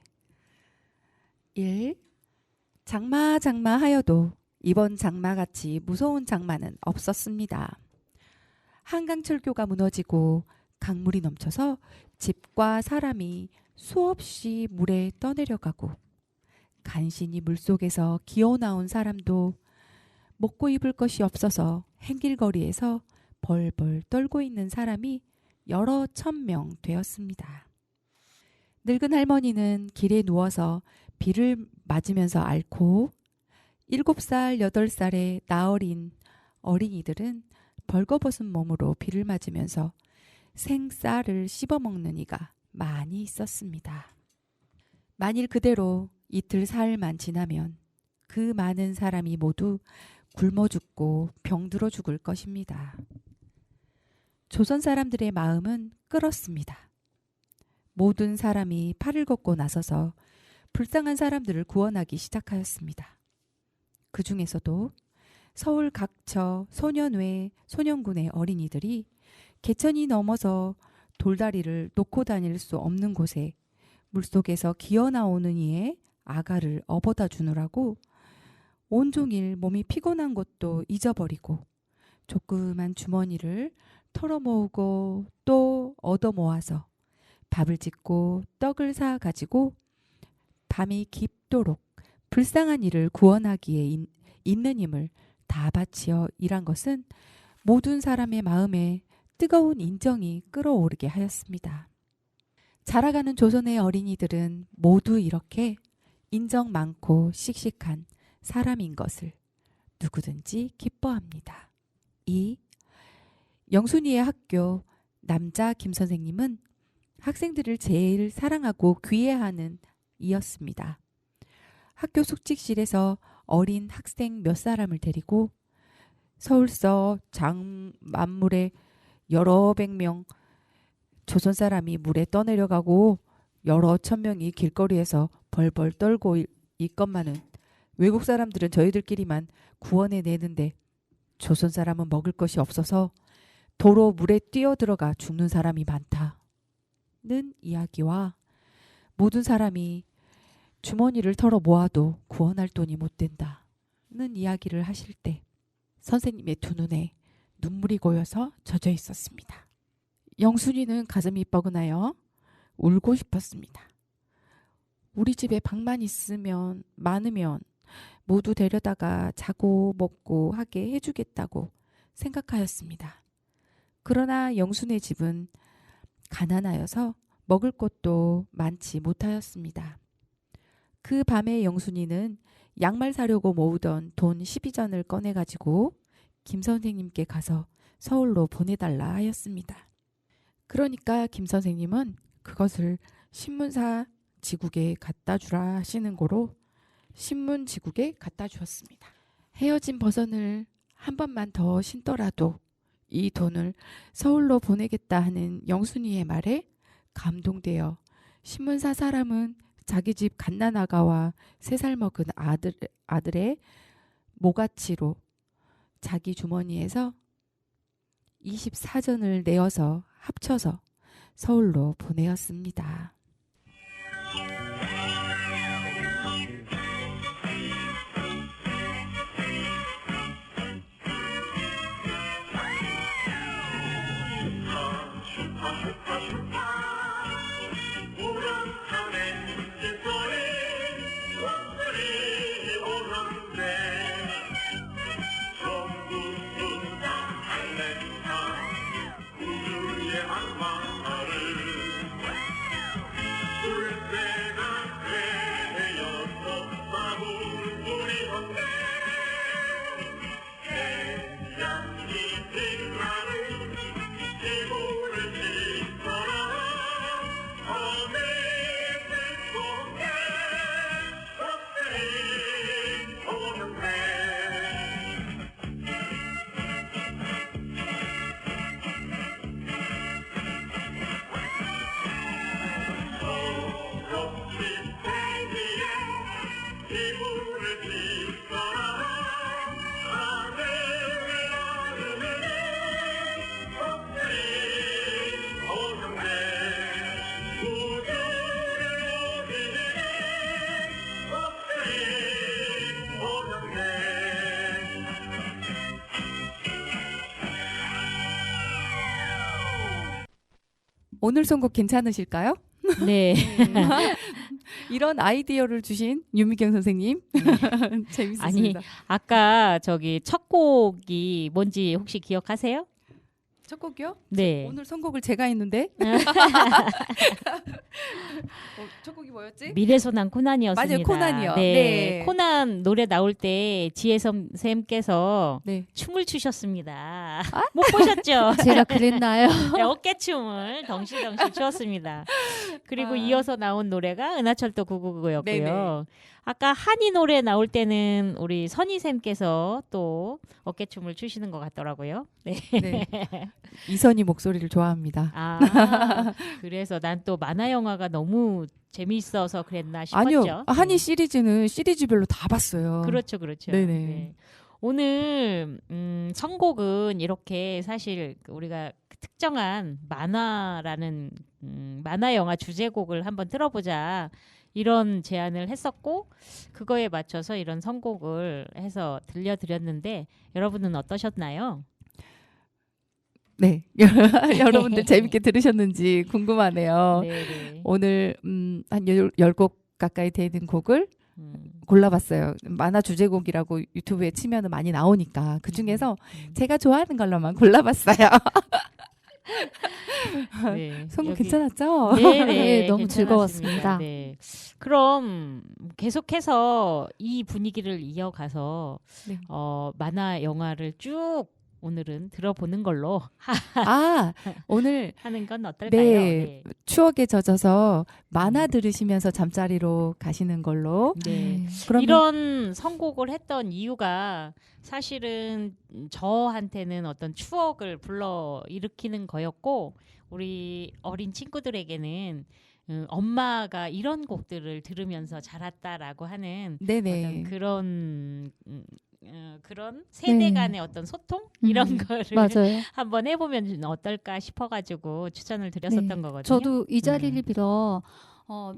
Speaker 1: 1. 장마 하여도 이번 장마같이 무서운 장마는 없었습니다. 한강철교가 무너지고 강물이 넘쳐서 집과 사람이 수없이 물에 떠내려가고 간신히 물속에서 기어나온 사람도 먹고 입을 것이 없어서 행길거리에서 벌벌 떨고 있는 사람이 여러 천명 되었습니다. 늙은 할머니는 길에 누워서 비를 맞으면서 앓고 7살, 8살의 나어린 어린이들은 벌거벗은 몸으로 비를 맞으면서 생쌀을 씹어먹는 이가 많이 있었습니다. 만일 그대로 이틀 사흘만 지나면 그 많은 사람이 모두 굶어 죽고 병들어 죽을 것입니다. 조선 사람들의 마음은 끓었습니다. 모든 사람이 팔을 걷고 나서서 불쌍한 사람들을 구원하기 시작하였습니다. 그 중에서도 서울 각처 소년회, 소년군의 어린이들이 개천이 넘어서 돌다리를 놓고 다닐 수 없는 곳에 물속에서 기어나오는 이의 아가를 업어다 주느라고 온종일 몸이 피곤한 것도 잊어버리고 조그만 주머니를 털어모으고 또 얻어모아서 밥을 짓고 떡을 사가지고 밤이 깊도록 불쌍한 이를 구원하기에 있는 힘을 다 바치어 일한 것은 모든 사람의 마음에 뜨거운 인정이 끓어오르게 하였습니다. 자라가는 조선의 어린이들은 모두 이렇게 인정 많고 씩씩한 사람인 것을 누구든지 기뻐합니다. 2. 영순이의 학교 남자 김 선생님은 학생들을 제일 사랑하고 귀해하는 이였습니다. 학교 숙직실에서 어린 학생 몇 사람을 데리고 서울서 장만물에 여러 백 명 조선 사람이 물에 떠내려가고 여러 천 명이 길거리에서 벌벌 떨고 있건만은 외국 사람들은 저희들끼리만 구원해 내는데 조선 사람은 먹을 것이 없어서 도로 물에 뛰어들어가 죽는 사람이 많다는 이야기와 모든 사람이 주머니를 털어 모아도 구원할 돈이 못 된다는 이야기를 하실 때 선생님의 두 눈에 눈물이 고여서 젖어 있었습니다. 영순이는 가슴이 뻐근하여 울고 싶었습니다. 우리 집에 방만 있으면 많으면 모두 데려다가 자고 먹고 하게 해주겠다고 생각하였습니다. 그러나 영순의 집은 가난하여서 먹을 것도 많지 못하였습니다. 그 밤에 영순이는 양말 사려고 모으던 돈 12전을 꺼내가지고 김 선생님께 가서 서울로 보내달라 하였습니다. 그러니까 김 선생님은 그것을 신문사 지국에 갖다 주라 하시는 거로 신문지국에 갖다 주었습니다. 헤어진 버선을 한 번만 더 신더라도 이 돈을 서울로 보내겠다 하는 영순이의 말에 감동되어 신문사 사람은 자기 집 갓난아가와 3살 먹은 아들의 모가치로 자기 주머니에서 24전을 내어서 합쳐서 서울로 보내었습니다. 오늘 선곡 괜찮으실까요?
Speaker 3: 네.
Speaker 1: 이런 아이디어를 주신 유미경 선생님 재밌었습니다.
Speaker 3: 아까 저기 첫 곡이 뭔지 혹시 기억하세요?
Speaker 1: 첫 곡이요?
Speaker 3: 네.
Speaker 1: 오늘 선곡을 제가 했는데 첫 곡이 뭐였지?
Speaker 3: 미래소년 코난이었습니다.
Speaker 1: 맞아요, 코난이요.
Speaker 3: 네.
Speaker 1: 네.
Speaker 3: 코난 노래 나올 때 지혜선 쌤께서
Speaker 1: 네.
Speaker 3: 춤을 추셨습니다. 못 보셨죠?
Speaker 5: 제가 그랬나요?
Speaker 3: 네, 어깨춤을 덩실덩실 추었습니다. 그리고 이어서 나온 노래가 은하철도 999였고요.
Speaker 1: 네네.
Speaker 3: 아까 한이 노래 나올 때는 우리 선희쌤께서 또 어깨춤을 추시는 것 같더라고요. 네.
Speaker 1: 네. 이선희 목소리를 좋아합니다.
Speaker 3: 아, 그래서 난 또 만화 영화가 너무 재미있어서 그랬나 싶었죠.
Speaker 1: 아니요, 한이 시리즈는 시리즈별로 다 봤어요.
Speaker 3: 그렇죠, 그렇죠.
Speaker 1: 네네.
Speaker 3: 네. 오늘 선곡은 이렇게 사실 우리가 특정한 만화라는 만화 영화 주제곡을 한번 들어보자 이런 제안을 했었고 그거에 맞춰서 이런 선곡을 해서 들려드렸는데 여러분은 어떠셨나요?
Speaker 1: 네, 여러분들 재밌게 들으셨는지 궁금하네요.
Speaker 3: 네네.
Speaker 1: 오늘 한 10곡 가까이 되는 곡을 골라봤어요. 만화 주제곡이라고 유튜브에 치면 많이 나오니까 그 중에서 제가 좋아하는 걸로만 골라봤어요.
Speaker 3: 네.
Speaker 1: 선곡
Speaker 3: 여기-
Speaker 1: 괜찮았죠?
Speaker 3: 네네,
Speaker 5: 네, 너무
Speaker 3: 괜찮았습니다.
Speaker 5: 즐거웠습니다.
Speaker 3: 네. 그럼 계속해서 이 분위기를 이어가서
Speaker 1: 네.
Speaker 3: 만화 영화를 쭉 오늘은 들어보는 걸로
Speaker 1: 아, 오늘
Speaker 3: 하는 건 어떨까요?
Speaker 1: 네, 추억에 젖어서 만화 들으시면서 잠자리로 가시는 걸로.
Speaker 3: 네.
Speaker 1: 그러면
Speaker 3: 이런 선곡을 했던 이유가 사실은 저한테는 어떤 추억을 불러 일으키는 거였고 우리 어린 친구들에게는 엄마가 이런 곡들을 들으면서 자랐다라고 하는
Speaker 1: 네네.
Speaker 3: 어떤 그런 세대 간의 어떤 소통 이런 거를
Speaker 5: 맞아요.
Speaker 3: 한번 해보면 어떨까 싶어가지고 추천을 드렸었던
Speaker 5: 네.
Speaker 3: 거거든요.
Speaker 5: 저도 이 자리를 빌어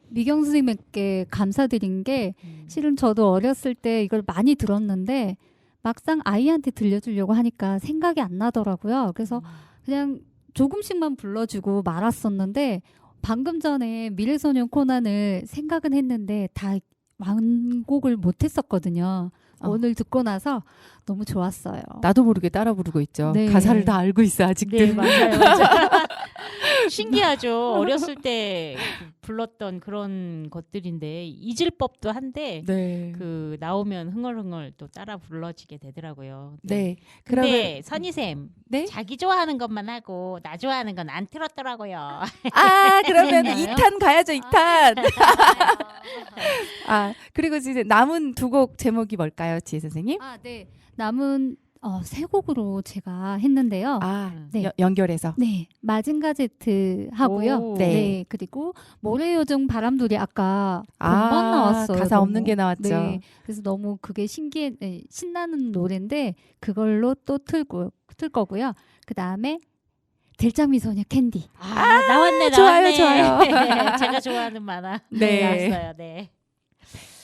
Speaker 5: 미경 선생님께 감사드린 게 실은 저도 어렸을 때 이걸 많이 들었는데 막상 아이한테 들려주려고 하니까 생각이 안 나더라고요. 그래서 그냥 조금씩만 불러주고 말았었는데 방금 전에 미래소년 코난을 생각은 했는데 다 완곡을 못했었거든요. 오늘 듣고 나서 너무 좋았어요.
Speaker 1: 나도 모르게 따라 부르고 있죠.
Speaker 5: 네.
Speaker 1: 가사를 다 알고 있어 아직도.
Speaker 3: 네, 맞아요. 맞아요. 신기하죠. 어렸을 때 불렀던 그런 것들인데 잊을 법도 한데
Speaker 1: 네.
Speaker 3: 그 나오면 흥얼흥얼 또 따라 불러지게 되더라고요.
Speaker 1: 네.
Speaker 3: 근데 선희쌤
Speaker 1: 네?
Speaker 3: 자기 좋아하는 것만 하고 나 좋아하는 건 안 틀었더라고요.
Speaker 1: 아, 그러면
Speaker 5: 그랬나요?
Speaker 1: 2탄 가야죠, 2탄. 아, 그리고 이제 남은 두 곡 제목이 뭘까요, 지혜 선생님?
Speaker 5: 아, 네. 남은 세 곡으로 제가 했는데요.
Speaker 1: 아,
Speaker 5: 네.
Speaker 1: 연결해서.
Speaker 5: 네, 마징가 제트 하고요.
Speaker 3: 오.
Speaker 5: 네. 그리고 모래요정 바람돌이 아까
Speaker 1: 아,
Speaker 5: 본방 나왔어요.
Speaker 1: 가사
Speaker 5: 너무.
Speaker 1: 없는 게 나왔죠.
Speaker 5: 네, 그래서 너무 그게 신나는 노래인데 그걸로 또 틀 거고요. 그 다음에 들장미 소녀 캔디.
Speaker 3: 나왔네,
Speaker 1: 좋아요,
Speaker 3: 나왔네. 제가 좋아하는 만화
Speaker 1: 네.
Speaker 3: 나왔어요. 네.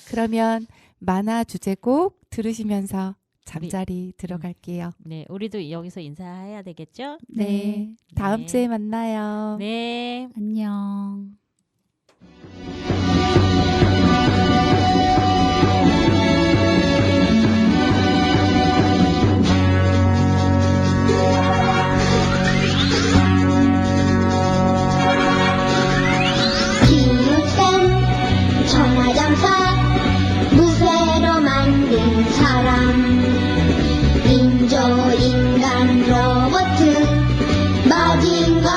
Speaker 1: 그러면 만화 주제곡 들으시면서 잠자리 들어갈게요.
Speaker 3: 네, 우리도 여기서 인사해야 되겠죠?
Speaker 1: 네. 다음
Speaker 3: 네.
Speaker 1: 주에 만나요.
Speaker 3: 네.
Speaker 5: 안녕.
Speaker 7: 기육생 천하장사 무쇠로 만든 사람 인조인간 로봇 마징가렛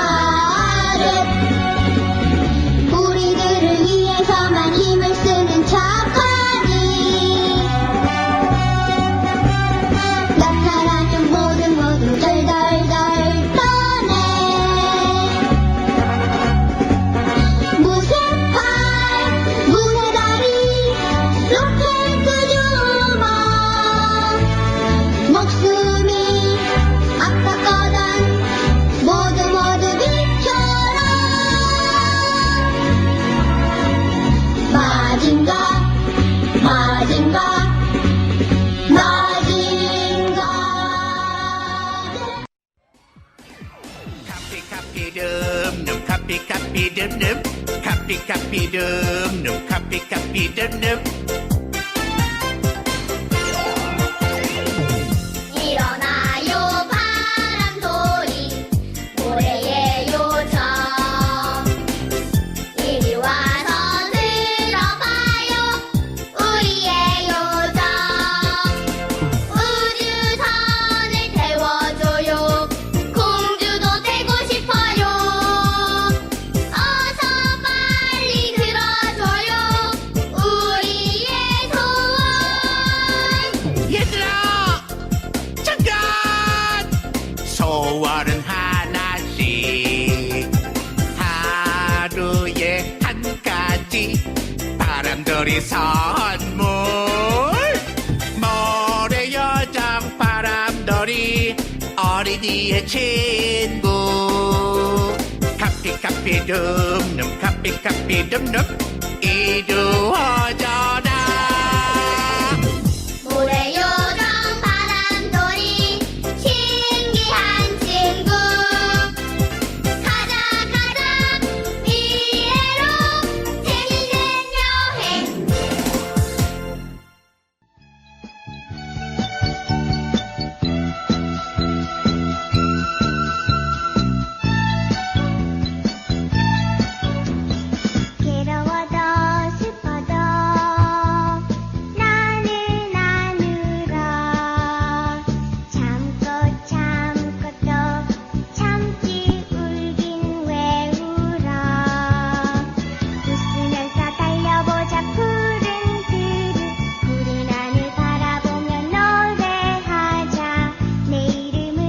Speaker 8: 카피카피듬듬 카피카피듬듬 카피카피듬듬
Speaker 7: 일어나요 바람소리 모래의 요정 이리 와서 들어봐요 우리의 요정 우주선을 태워줘요 공주도 되고 싶어요 어서 빨리 들어줘요 우리의 소원
Speaker 8: 얘들아 잠깐 소원은 하나씩 하루에 한 가지 바람돌이 선물 모래요정 바람돌이 어린이의 친구 카피카피듬듬 카피카피듬듬 이루어져라
Speaker 7: 모래요정 바람돌이 신기한 친구 가자 가자 미래로 재밌는 여행 괴로워도 슬퍼도 나는 나누러 참고 참고 또 참지 울긴 왜 울어 웃으면서 달려보자 푸른 푸른 하늘 바라보며 노래하자 내 이름은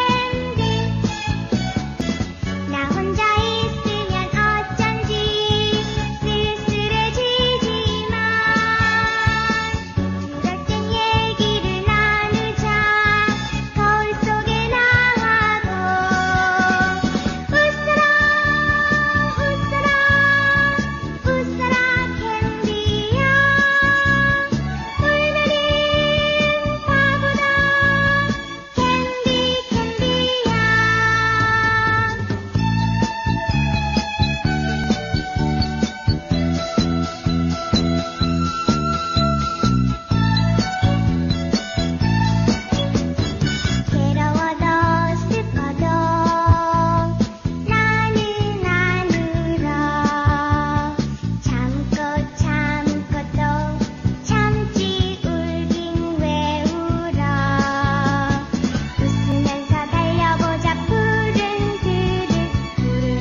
Speaker 7: 캔디 나 혼자 있으면 어쩐지 쓸쓸해지지만 그럴 땐 얘기를 나누자 거울 속에 나하고 웃어라 웃어라 웃어라 캔디야 울면은 바보다 캔디야 괴로워도 슬퍼도 나는 나누러 참고 참고 또 참지 울긴 왜 울어 웃으면서 달려보자 푸른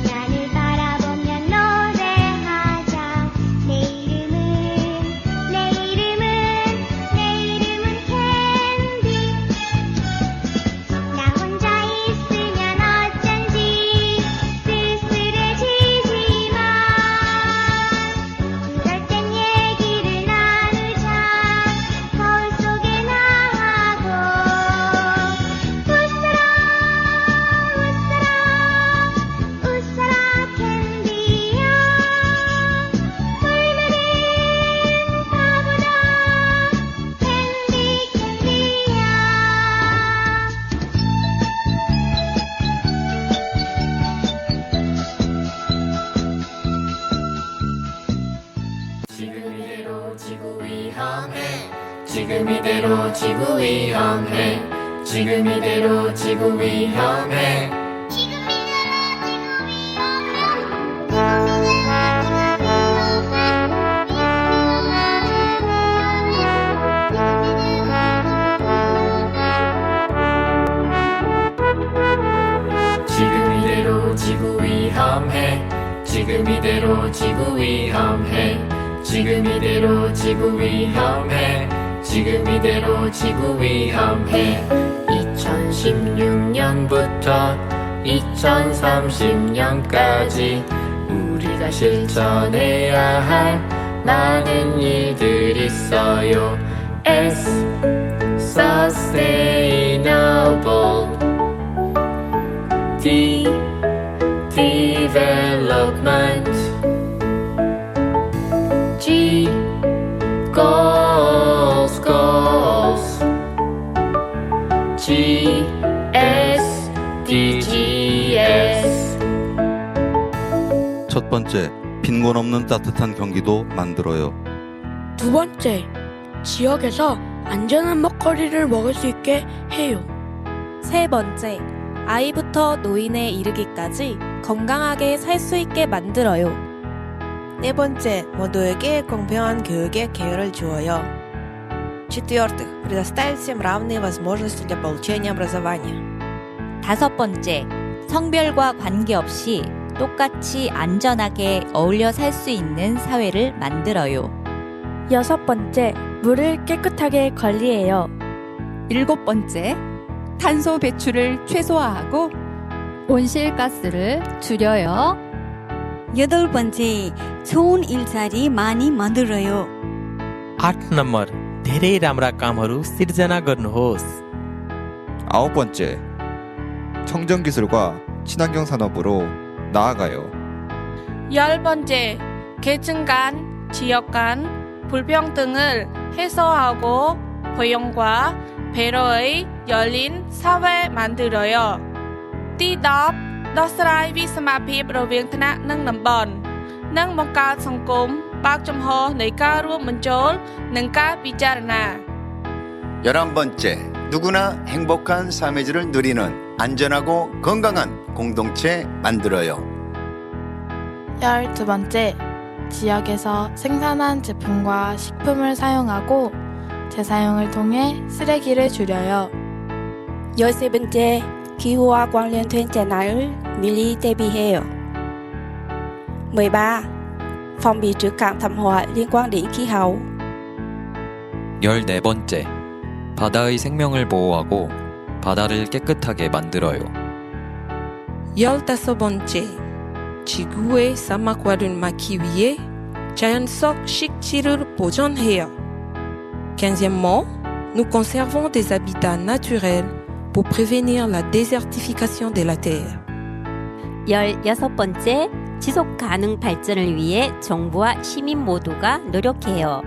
Speaker 7: 하늘 바라보며 노래하자 내 이름은 캔디 나 혼자 있으면 어쩐지 쓸쓸해지지만 그럴 땐 얘기를 나누자 거울 속에 나하고 웃어라 웃어라 캔디야 울면은 바보다 캔디야
Speaker 2: 지금 이대로 지구 위험해 지금 이대로 지구 위험해 지금 이대로 지구 위험해 지금 이대로 지구 위험해 지금 이대로 지구 위험해 지금 이대로 지구 위험해 지금 이대로 지구 위험해 2016년부터 2030년까지 우리가 실천해야 할 많은 일들이 있어요 S Sustainable D Development G Goals G S SDGs.
Speaker 9: 첫 번째, 빈곤 없는 따뜻한 경기도 만들어요.
Speaker 10: 두 번째, 지역에서 안전한 먹거리를 먹을 수 있게 해요.
Speaker 11: 세 번째, 아이부터 노인에 이르기까지 건강하게 살 수 있게 만들어요.
Speaker 12: 네 번째, 모두에게 공평한 교육의 기회를 주어요. Четвертых, предоставить всем равные возможности для получения образования.
Speaker 13: 다섯 번째, 성별과 관계없이 똑같이 안전하게 어울려 살 수 있는 사회를 만들어요.
Speaker 10: 여섯 번째, 물을 깨끗하게 관리해요.
Speaker 1: 일곱 번째, 탄소 배출을 최소화하고
Speaker 5: 온실가스를 줄여요.
Speaker 14: 여덟 번째, 좋은 일자리 많이 만들어요.
Speaker 15: 8 नम्बर, धेरै राम्रा कामहरू सिर्जना गर्नुहोस्.
Speaker 16: 아홉 번째, 청정기술과 친환경 산업으로 나아가요.
Speaker 10: 열 번째, 계층 간, 지역 간 불평등을 해소하고 포용과 배려의 열린 사회 만들어요. 띠10 ដោះស្រាយវិសមភាពរវាងថ្នាក់និងតំបន់និងបង្កើតសង្គមបើកចំហនៃការរួមបញ្ចូលនិងការពិចារណា
Speaker 17: 11번째, 누구나 행복한 삶의 질을 누리는 안전하고 건강한 공동체 만들어요.
Speaker 10: 12번째, 지역에서 생산한 제품과 식품을 사용하고 재사용을 통해 쓰레기를 줄여요.
Speaker 12: 13번째, 기후와 관련된 재난을 미리 대비해요. 13. phòng bị trước các thảm họa liên quan đến khí hậu.
Speaker 18: 14번째, 바다의 생명을 보호하고 바다를 깨끗하게 만들어요.
Speaker 19: 15번째, 지구의 사막화를 막기 위해 자연적 식지를 보존해요. 15e, nous conservons des habitats naturels pour prévenir la désertification de la Terre.
Speaker 13: 16번째, 지속 가능 발전을 위해 정부와 시민 모두가 노력해요.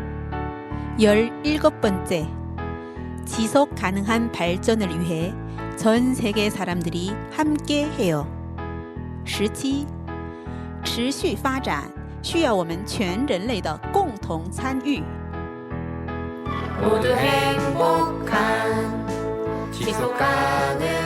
Speaker 20: 17번째, 지속 가능한 발전을 위해 전 세계 사람들이 함께 해요. 17. 持续发展需要我们全人类的共同参与.
Speaker 2: 모두 행복한 지속 가능